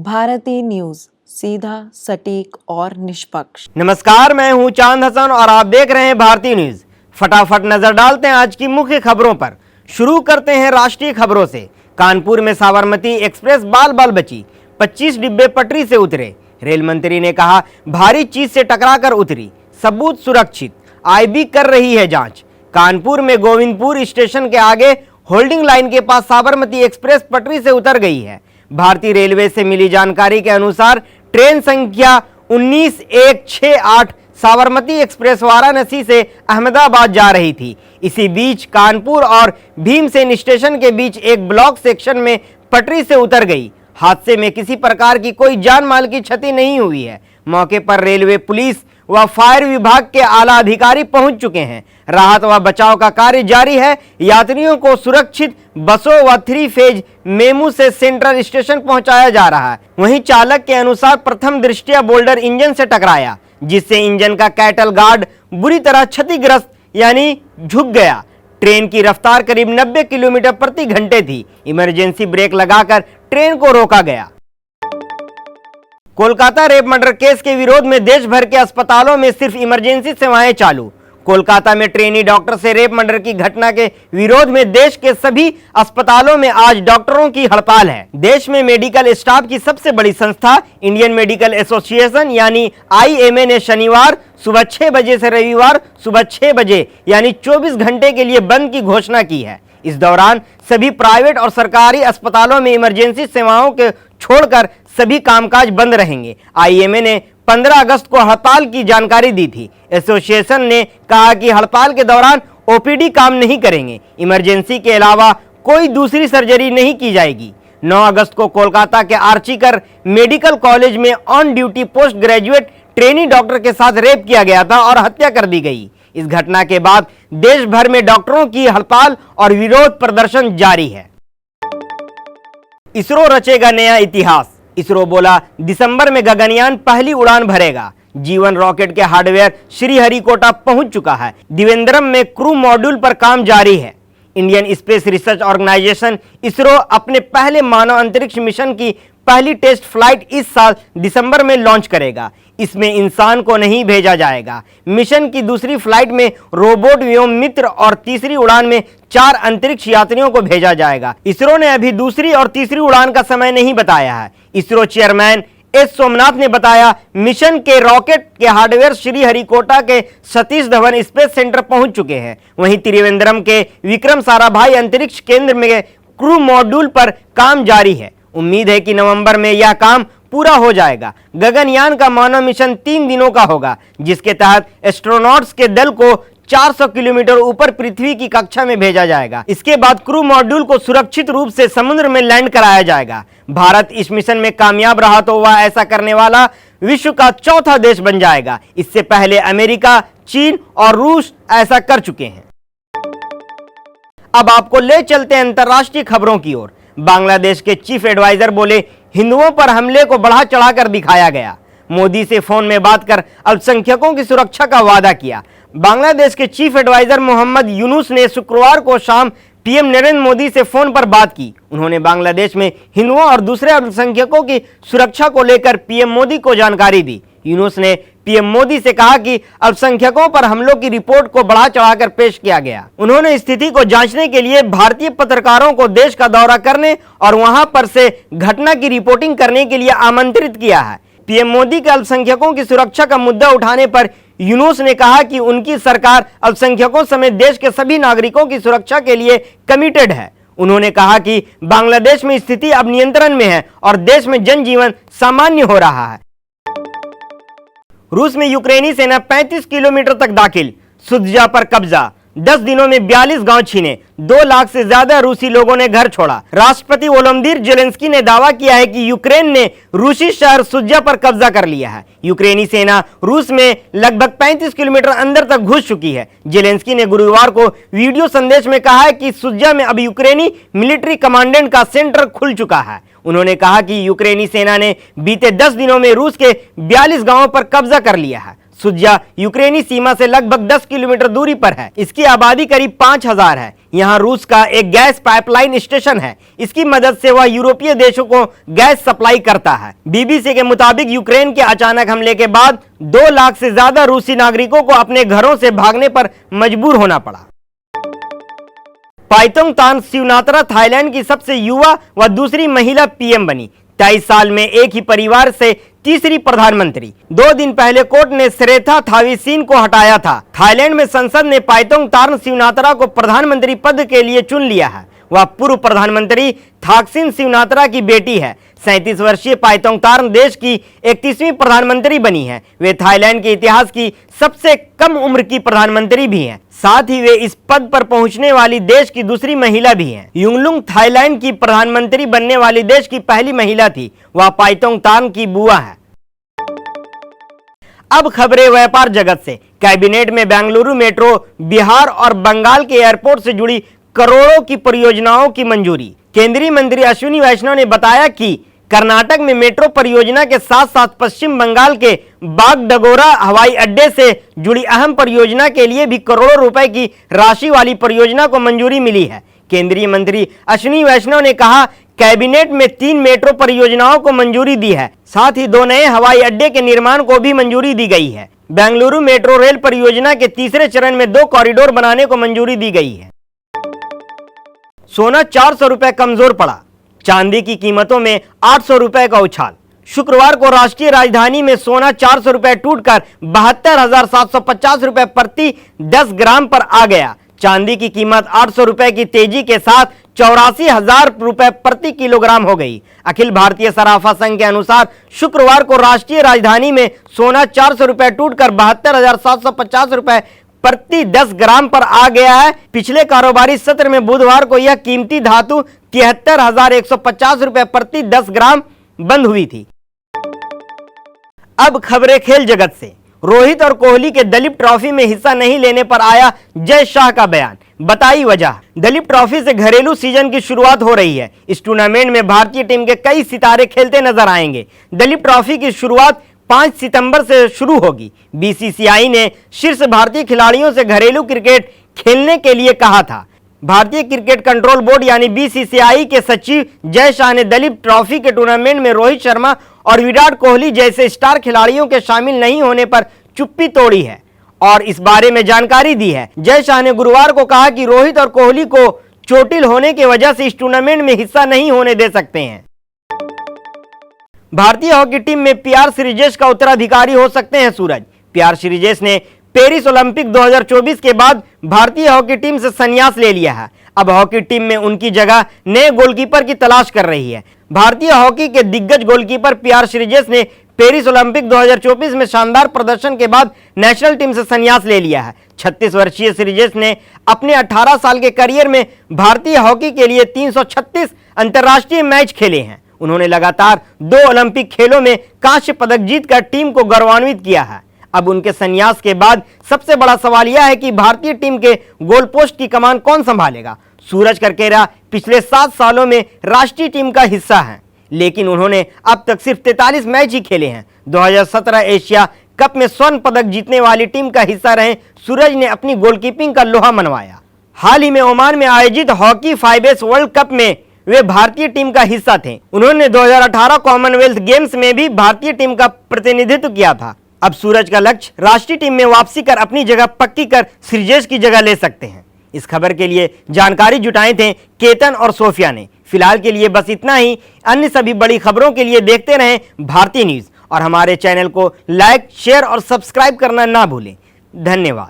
भारतीय न्यूज, सीधा, सटीक और निष्पक्ष। नमस्कार, मैं हूं चांद हसन और आप देख रहे हैं भारतीय न्यूज। फटाफट नजर डालते हैं आज की मुख्य खबरों पर। शुरू करते हैं राष्ट्रीय खबरों से। कानपुर में साबरमती एक्सप्रेस बाल बाल बची, 25 डिब्बे पटरी से उतरे। रेल मंत्री ने कहा भारी चीज से टकराकर उतरी, सबूत सुरक्षित, आईबी कर रही है जांच। कानपुर में गोविंदपुर स्टेशन के आगे होल्डिंग लाइन के पास साबरमती एक्सप्रेस पटरी से उतर गई है। भारतीय रेलवे से मिली जानकारी के अनुसार ट्रेन संख्या 19168 साबरमती एक्सप्रेस वाराणसी से अहमदाबाद जा रही थी। इसी बीच कानपुर और भीमसेन स्टेशन के बीच एक ब्लॉक सेक्शन में पटरी से उतर गई। हादसे में किसी प्रकार की कोई जान माल की क्षति नहीं हुई है। मौके पर रेलवे, पुलिस व फायर विभाग के आला अधिकारी पहुंच चुके हैं। राहत व बचाव का कार्य जारी है। यात्रियों को सुरक्षित बसों व 3 फेज मेमू से सेंट्रल स्टेशन पहुंचाया जा रहा है। वहीं चालक के अनुसार प्रथम दृष्टया बोल्डर इंजन से टकराया, जिससे इंजन का कैटल गार्ड बुरी तरह क्षतिग्रस्त यानी झुक गया। ट्रेन की रफ्तार करीब 90 किलोमीटर प्रति घंटे थी। इमरजेंसी ब्रेक लगाकर ट्रेन को रोका गया। कोलकाता रेप मर्डर केस के विरोध में देश भर के अस्पतालों में सिर्फ इमरजेंसी सेवाएं चालू। कोलकाता में ट्रेनी डॉक्टर से रेप मर्डर की घटना के विरोध में देश के सभी अस्पतालों में आज डॉक्टरों की हड़ताल है। देश में मेडिकल स्टाफ की सबसे बड़ी संस्था इंडियन मेडिकल एसोसिएशन यानी IMA ने शनिवार सुबह 6 बजे से रविवार सुबह 6 बजे यानी 24 घंटे के लिए बंद की घोषणा की है। इस दौरान सभी प्राइवेट और सरकारी अस्पतालों में इमरजेंसी सेवाओं के छोड़कर सभी कामकाज बंद रहेंगे। IMA ने 15 अगस्त को हड़ताल की जानकारी दी थी। एसोसिएशन ने कहा कि हड़ताल के दौरान OPD काम नहीं करेंगे। इमरजेंसी के अलावा कोई दूसरी सर्जरी नहीं की जाएगी। 9 अगस्त को कोलकाता के आर्चीकर मेडिकल कॉलेज में on duty post graduate trainee doctor के साथ रेप किया गया था और हत्या कर दी गई। इस घटना के बाद देश भर में डॉक्टरों की हड़ताल और विरोध प्रदर्शन जारी है। इसरो रचेगा नया इतिहास। इसरो बोला दिसंबर में गगनयान पहली उड़ान भरेगा। जीवन रॉकेट के हार्डवेयर श्रीहरिकोटा पहुंच चुका है। दिवेंद्रम में क्रू मॉड्यूल पर काम जारी है। Indian space research organisation ISRO अपने पहले मानव अंतरिक्ष मिशन की पहली टेस्ट फ्लाइट इस साल दिसंबर में लॉन्च करेगा। इसमें इंसान को नहीं भेजा जाएगा। मिशन की दूसरी फ्लाइट में रोबोट व्योम मित्र और तीसरी उड़ान में 4 अंतरिक्ष यात्रियों को भेजा जाएगा। इसरो ने अभी दूसरी और तीसरी उड़ान का समय नहीं बताया है। इसरो चेयरमैन एस सोमनाथ ने बताया मिशन के रॉकेट के हार्डवेयर श्रीहरिकोटा के सतीश धवन स्पेस सेंटर पहुंच चुके हैं। वहीं त्रिवेंद्रम के विक्रम साराभाई अंतरिक्ष केंद्र में क्रू मॉड्यूल पर काम जारी है। उम्मीद है कि नवंबर में यह काम पूरा हो जाएगा। गगनयान का मानव मिशन 3 दिनों का होगा, जिसके तहत एस्ट्रोनॉट्स के दल को 400 किलोमीटर ऊपर पृथ्वी की कक्षा में भेजा जाएगा। इसके बाद क्रू मॉड्यूल को सुरक्षित रूप से समुद्र में लैंड कराया जाएगा। भारत इस मिशन में कामयाब रहा तो वह ऐसा करने वाला विश्व का 4था देश बन जाएगा। इससे पहले अमेरिका, चीन और रूस ऐसा कर चुके हैं। अब आपको ले चलते हैं अंतर्राष्ट्रीय खबरों की ओर। बांग्लादेश के चीफ एडवाइजर बोले हिंदुओं पर हमले को बढ़ा चढ़ाकर दिखाया गया। मोदी से फोन में बात कर अल्पसंख्यकों की सुरक्षा का वादा किया। बांग्लादेश के चीफ एडवाइजर मोहम्मद यूनुस ने शुक्रवार को शाम पीएम नरेंद्र मोदी से फोन पर बात की। उन्होंने बांग्लादेश में हिंदुओं और दूसरे अल्पसंख्यकों की सुरक्षा को लेकर पीएम मोदी को जानकारी दी। यूनुस ने पीएम मोदी से कहा कि अल्पसंख्यकों पर हमलों की रिपोर्ट को बढ़ा चढ़ाकर पेश किया गया। उन्होंने स्थिति को जांचने के लिए भारतीय पत्रकारों को देश का दौरा करने और वहां पर से घटना की रिपोर्टिंग करने के लिए आमंत्रित किया है। पीएम मोदी के अल्पसंख्यकों की सुरक्षा का मुद्दा उठाने पर यूनुस ने कहा कि उनकी सरकार अल्पसंख्यकों समेत देश के सभी नागरिकों की सुरक्षा के लिए कमिटेड है। उन्होंने कहा कि बांग्लादेश में स्थिति अब नियंत्रण में है और देश में जनजीवन सामान्य हो रहा है। रूस में यूक्रेनी सेना 35 किलोमीटर तक दाखिल, सुद्जा पर कब्जा। 10 दिनों में 42 गांव छीने, 2 लाख से ज्यादा रूसी लोगों ने घर छोड़ा। राष्ट्रपति वोलोदिमीर जेलेंस्की ने दावा किया है कि यूक्रेन ने रूसी शहर सुद्जा पर कब्जा कर लिया है। यूक्रेनी सेना रूस में लगभग 35 किलोमीटर अंदर तक घुस चुकी है। जेलेंस्की ने गुरुवार को वीडियो संदेश में कहा है कि सुद्जा में अब यूक्रेनी मिलिट्री कमांडेंट का सेंटर खुल चुका है। उन्होंने कहा कि यूक्रेनी सेना ने बीते 10 दिनों में रूस के 42 गांवों पर कब्जा कर लिया है। सुद्जा यूक्रेनी सीमा से लगभग 10 किलोमीटर दूरी पर है। इसकी आबादी करीब 5000 है। यहाँ रूस का एक गैस पाइपलाइन स्टेशन है। इसकी मदद से वह यूरोपीय देशों को गैस सप्लाई करता है। बीबीसी के मुताबिक यूक्रेन के अचानक हमले के बाद 2 लाख से ज्यादा रूसी नागरिकों को अपने घरों से भागने पर मजबूर होना पड़ा। पाइतोंगतान सिवनात्रा थाईलैंड की सबसे युवा व दूसरी महिला पीएम बनी। 23 साल में एक ही परिवार से तीसरी प्रधानमंत्री। 2 दिन पहले कोर्ट ने श्रेथा थाविसीन को हटाया था। थाईलैंड में संसद ने पाइतोंगतान सिवनात्रा को प्रधानमंत्री पद के लिए चुन लिया है। वह पूर्व प्रधानमंत्री थाकसिन सिवनात्रा की बेटी है। 37 वर्षीय पाइतोंगतान देश की 31वीं प्रधानमंत्री बनी है। वे थाईलैंड के इतिहास की सबसे कम उम्र की प्रधानमंत्री भी हैं। साथ ही वे इस पद पर पहुंचने वाली देश की दूसरी महिला भी हैं। युंगलुंग थाईलैंड की प्रधानमंत्री बनने वाली देश की पहली महिला थी। वह पाइतोंगतान की बुआ है। अब खबरें व्यापार जगत से। कैबिनेट में बेंगलुरु मेट्रो, बिहार और बंगाल के एयरपोर्ट से जुड़ी करोड़ों की परियोजनाओं की मंजूरी। केंद्रीय मंत्री अश्विनी वैष्णव ने बताया कि कर्नाटक में मेट्रो परियोजना के साथ साथ पश्चिम बंगाल के बागडोगरा हवाई अड्डे से जुड़ी अहम परियोजना के लिए भी करोड़ों रुपए की राशि वाली परियोजना को मंजूरी मिली है। केंद्रीय मंत्री अश्विनी वैष्णव ने कहा, कैबिनेट में 3 मेट्रो परियोजनाओं को मंजूरी दी है। साथ ही 2 नए हवाई अड्डे के निर्माण को भी मंजूरी दी गई है। बेंगलुरु मेट्रो रेल परियोजना के तीसरे चरण में 2 कॉरिडोर बनाने को मंजूरी दी गई है। सोना 400 रुपए कमजोर पड़ा। चांदी की कीमतों में 800 रुपए का उछाल। शुक्रवार को राष्ट्रीय राजधानी में सोना 400 रुपए टूटकर 72,750 रुपए प्रति 10 ग्राम पर आ गया। चांदी की कीमत 800 रुपए की तेजी के साथ 84,000 रुपए प्रति किलोग्राम हो गई। अखिल भारतीय सराफा संघ के अनुसार शुक्रवार को राष्ट्रीय राजधानी में सोना 400 रुपए टूटकर 72,750 रुपए प्रति 10 ग्राम पर आ गया है। पिछले कारोबारी सत्र में बुधवार को यह कीमती धातु 73,150 रुपए प्रति 10 ग्राम बंद हुई थी। अब खबरें खेल जगत से। रोहित और कोहली के दलीप ट्रॉफी में हिस्सा नहीं लेने पर आया जय शाह का बयान। बताई वजह। दलीप ट्रॉफी से घरेलू सीजन की शुरुआत हो रही है। इस टूर्नामेंट में भारतीय टीम के कई सितारे खेलते नजर आएंगे। दलीप ट्रॉफी की शुरुआत 5 सितंबर से शुरू होगी। बीसीसीआई ने शीर्ष भारतीय खिलाड़ियों से घरेलू क्रिकेट खेलने के लिए कहा था। भारतीय क्रिकेट कंट्रोल बोर्ड यानी बीसीसीआई के सचिव जय शाह ने दलीप ट्रॉफी के टूर्नामेंट में रोहित शर्मा और विराट कोहली जैसे स्टार खिलाड़ियों के शामिल नहीं होने पर चुप्पी तोड़ी है और इस बारे में जानकारी दी है। जय शाह ने गुरुवार को कहा कि रोहित और कोहली को चोटिल होने की वजह से इस टूर्नामेंट में हिस्सा नहीं होने दे सकते हैं। भारतीय हॉकी टीम में पीआर श्रीजेश का उत्तराधिकारी हो सकते हैं सूरज। पीआर श्रीजेश ने पेरिस ओलंपिक 2024 के बाद भारतीय हॉकी टीम से संन्यास ले लिया है। अब हॉकी टीम में उनकी जगह नए गोलकीपर की तलाश कर रही है। भारतीय हॉकी के दिग्गज गोलकीपर पीआर श्रीजेश ने पेरिस ओलंपिक 2024 में शानदार प्रदर्शन के बाद नेशनल टीम से संन्यास ले लिया है। 36 वर्षीय श्रीजेश ने अपने 18 साल के करियर में भारतीय हॉकी के लिए 336 अंतर्राष्ट्रीय मैच खेले हैं। उन्होंने लगातार 2 ओलंपिक खेलों में कांस्य पदक जीतकर टीम को गौरवान्वित किया है। अब उनके संन्यास के बाद सबसे बड़ा सवाल यह है कि भारतीय टीम के गोल पोस्ट की कमान कौन संभालेगा। सूरज करकेरा पिछले 7 सालों में राष्ट्रीय टीम का हिस्सा हैं, लेकिन उन्होंने अब तक सिर्फ 43 मैच ही खेले हैं। 2017 एशिया कप में स्वर्ण पदक जीतने वाली टीम का हिस्सा रहे सूरज ने अपनी गोलकीपिंग का लोहा मनवाया। हाल ही में ओमान में आयोजित हॉकी 5S वर्ल्ड कप में वे भारतीय टीम का हिस्सा थे। उन्होंने 2018 कॉमनवेल्थ गेम्स में भी भारतीय टीम का प्रतिनिधित्व किया था। अब सूरज का लक्ष्य राष्ट्रीय टीम में वापसी कर अपनी जगह पक्की कर श्रीजेश की जगह ले सकते हैं। इस खबर के लिए जानकारी जुटाए थे केतन और सोफिया ने। फिलहाल के लिए बस इतना ही। अन्य सभी बड़ी खबरों के लिए देखते रहें भारतीय न्यूज और हमारे चैनल को लाइक, शेयर और सब्सक्राइब करना ना भूलें। धन्यवाद।